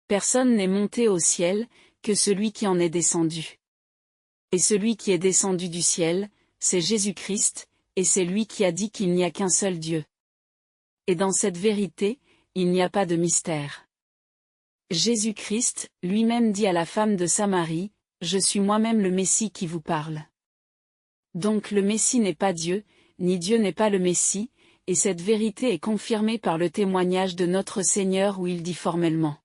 Personne n'est monté au ciel, que celui qui en est descendu. Et celui qui est descendu du ciel, c'est Jésus-Christ, et c'est lui qui a dit qu'il n'y a qu'un seul Dieu. Et dans cette vérité, il n'y a pas de mystère. Jésus-Christ, lui-même dit à la femme de Samarie, « Je suis moi-même le Messie qui vous parle. » Donc le Messie n'est pas Dieu, ni Dieu n'est pas le Messie, et cette vérité est confirmée par le témoignage de notre Seigneur où il dit formellement.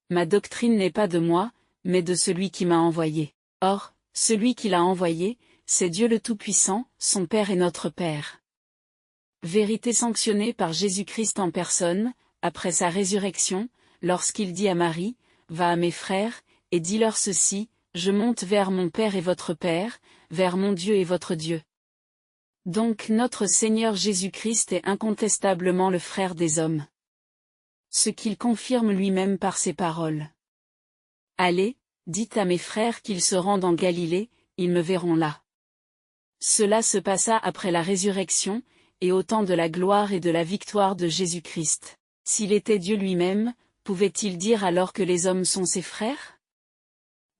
Ma doctrine n'est pas de moi, mais de celui qui m'a envoyé. Or, celui qui l'a envoyé, c'est Dieu le Tout-Puissant, son Père et notre Père. Vérité sanctionnée par Jésus-Christ en personne, après sa résurrection, lorsqu'il dit à Marie, « Va à mes frères, et dis-leur ceci, je monte vers mon Père et votre Père, vers mon Dieu et votre Dieu. » Donc notre Seigneur Jésus-Christ est incontestablement le frère des hommes. Ce qu'il confirme lui-même par ses paroles. Allez, dites à mes frères qu'ils se rendent en Galilée, ils me verront là. Cela se passa après la résurrection, et au temps de la gloire et de la victoire de Jésus-Christ. S'il était Dieu lui-même, pouvait-il dire alors que les hommes sont ses frères?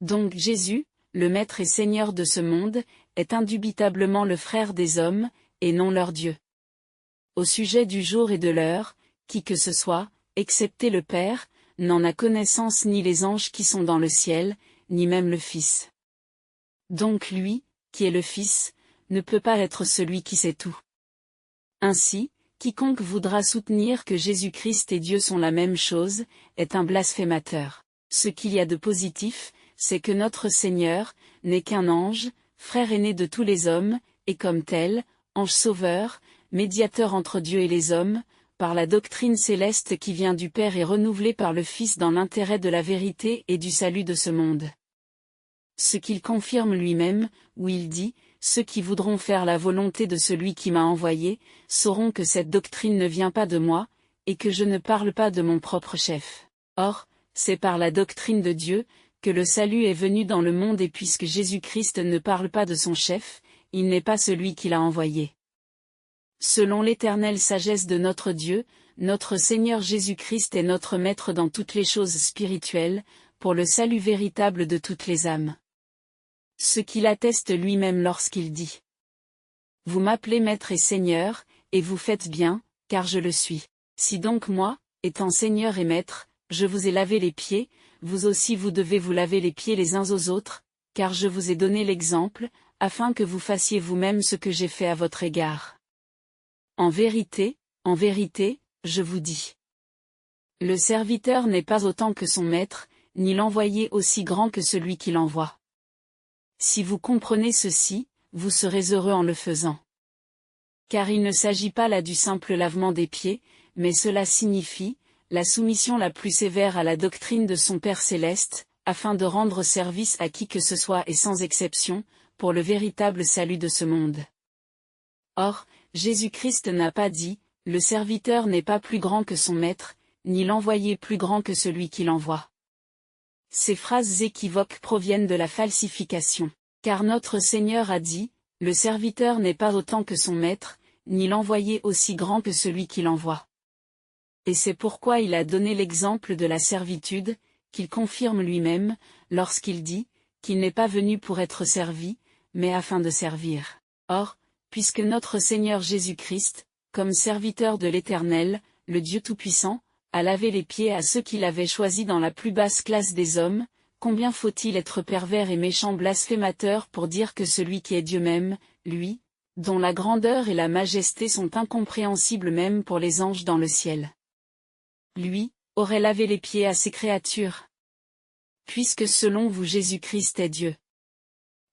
Donc Jésus, le Maître et Seigneur de ce monde, est indubitablement le frère des hommes, et non leur Dieu. Au sujet du jour et de l'heure, qui que ce soit, excepté le Père, n'en a connaissance ni les anges qui sont dans le ciel, ni même le Fils. Donc lui, qui est le Fils, ne peut pas être celui qui sait tout. Ainsi, quiconque voudra soutenir que Jésus-Christ et Dieu sont la même chose, est un blasphémateur. Ce qu'il y a de positif, c'est que notre Seigneur, n'est qu'un ange, frère aîné de tous les hommes, et comme tel, ange sauveur, médiateur entre Dieu et les hommes, par la doctrine céleste qui vient du Père et renouvelée par le Fils dans l'intérêt de la vérité et du salut de ce monde. Ce qu'il confirme lui-même, où il dit, « Ceux qui voudront faire la volonté de celui qui m'a envoyé, sauront que cette doctrine ne vient pas de moi, et que je ne parle pas de mon propre chef. » Or, c'est par la doctrine de Dieu, que le salut est venu dans le monde et puisque Jésus-Christ ne parle pas de son chef, il n'est pas celui qui l'a envoyé. Selon l'éternelle sagesse de notre Dieu, notre Seigneur Jésus-Christ est notre Maître dans toutes les choses spirituelles, pour le salut véritable de toutes les âmes. Ce qu'il atteste lui-même lorsqu'il dit. Vous m'appelez Maître et Seigneur, et vous faites bien, car je le suis. Si donc moi, étant Seigneur et Maître, je vous ai lavé les pieds, vous aussi vous devez vous laver les pieds les uns aux autres, car je vous ai donné l'exemple, afin que vous fassiez vous-même ce que j'ai fait à votre égard. En vérité, je vous dis. Le serviteur n'est pas autant que son maître, ni l'envoyé aussi grand que celui qui l'envoie. Si vous comprenez ceci, vous serez heureux en le faisant. Car il ne s'agit pas là du simple lavement des pieds, mais cela signifie, la soumission la plus sévère à la doctrine de son Père céleste, afin de rendre service à qui que ce soit et sans exception, pour le véritable salut de ce monde. Or, Jésus-Christ n'a pas dit, le serviteur n'est pas plus grand que son maître, ni l'envoyé plus grand que celui qui l'envoie. Ces phrases équivoques proviennent de la falsification, car notre Seigneur a dit, le serviteur n'est pas autant que son maître, ni l'envoyé aussi grand que celui qui l'envoie. Et c'est pourquoi il a donné l'exemple de la servitude, qu'il confirme lui-même, lorsqu'il dit, qu'il n'est pas venu pour être servi, mais afin de servir. Or, puisque notre Seigneur Jésus-Christ, comme serviteur de l'Éternel, le Dieu Tout-Puissant, a lavé les pieds à ceux qu'il avait choisis dans la plus basse classe des hommes, combien faut-il être pervers et méchant blasphémateur pour dire que celui qui est Dieu même, lui, dont la grandeur et la majesté sont incompréhensibles même pour les anges dans le ciel. Lui, aurait lavé les pieds à ses créatures. Puisque selon vous Jésus-Christ est Dieu.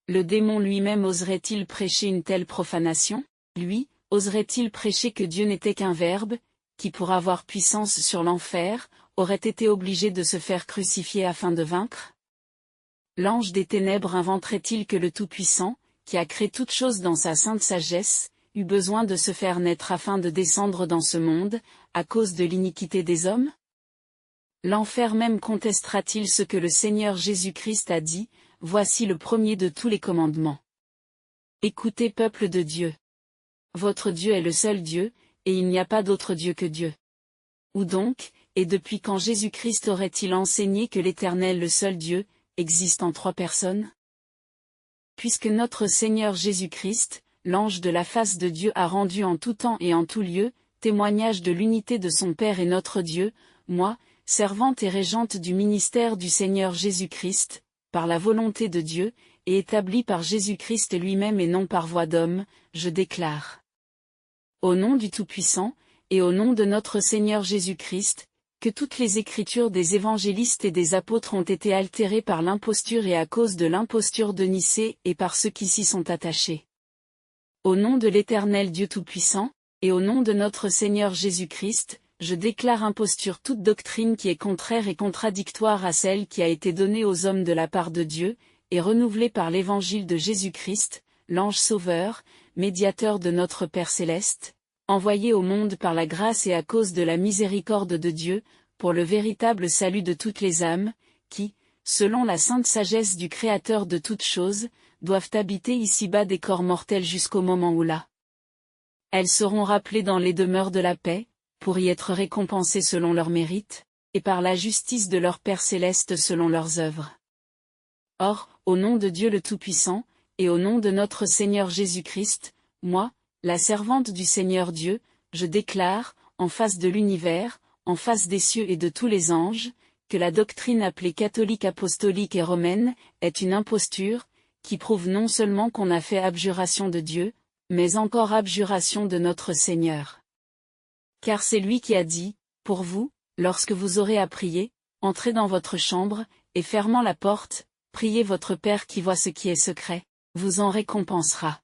Le démon lui-même oserait-il prêcher une telle profanation? Lui, oserait-il prêcher que Dieu n'était qu'un verbe, qui pour avoir puissance sur l'enfer, aurait été obligé de se faire crucifier afin de vaincre? L'ange des ténèbres inventerait-il que le Tout-Puissant, qui a créé toutes choses dans sa sainte sagesse, eut besoin de se faire naître afin de descendre dans ce monde, à cause de l'iniquité des hommes? L'enfer même contestera-t-il ce que le Seigneur Jésus-Christ a dit, voici le premier de tous les commandements. Écoutez peuple de Dieu. Votre Dieu est le seul Dieu, et il n'y a pas d'autre Dieu que Dieu. Ou donc, Et depuis quand Jésus-Christ aurait-il enseigné que l'Éternel le seul Dieu, existe en 3 personnes? Puisque notre Seigneur Jésus-Christ, l'ange de la face de Dieu a rendu en tout temps et en tout lieu, témoignage de l'unité de son Père et notre Dieu, moi, servante et régente du ministère du Seigneur Jésus-Christ, par la volonté de Dieu, et établi par Jésus-Christ lui-même et non par voie d'homme, je déclare. Au nom du Tout-Puissant, et au nom de notre Seigneur Jésus-Christ, que toutes les écritures des évangélistes et des apôtres ont été altérées par l'imposture et à cause de l'imposture de Nicée et par ceux qui s'y sont attachés. Au nom de l'Éternel Dieu Tout-Puissant, et au nom de notre Seigneur Jésus-Christ, je déclare imposture toute doctrine qui est contraire et contradictoire à celle qui a été donnée aux hommes de la part de Dieu, et renouvelée par l'Évangile de Jésus-Christ, l'ange sauveur, médiateur de notre Père céleste, envoyé au monde par la grâce et à cause de la miséricorde de Dieu, pour le véritable salut de toutes les âmes, qui, selon la sainte sagesse du Créateur de toutes choses, doivent habiter ici-bas des corps mortels jusqu'au moment où là. Elles seront rappelées dans les demeures de la paix, pour y être récompensées selon leur mérite, et par la justice de leur Père céleste selon leurs œuvres. Or, au nom de Dieu le Tout-Puissant, et au nom de notre Seigneur Jésus-Christ, moi, la servante du Seigneur Dieu, je déclare, en face de l'univers, en face des cieux et de tous les anges, que la doctrine appelée catholique apostolique et romaine, est une imposture, qui prouve non seulement qu'on a fait abjuration de Dieu, mais encore abjuration de notre Seigneur. Car c'est lui qui a dit, pour vous, lorsque vous aurez à prier, entrez dans votre chambre, et fermant la porte, priez votre Père qui voit ce qui est secret, vous en récompensera.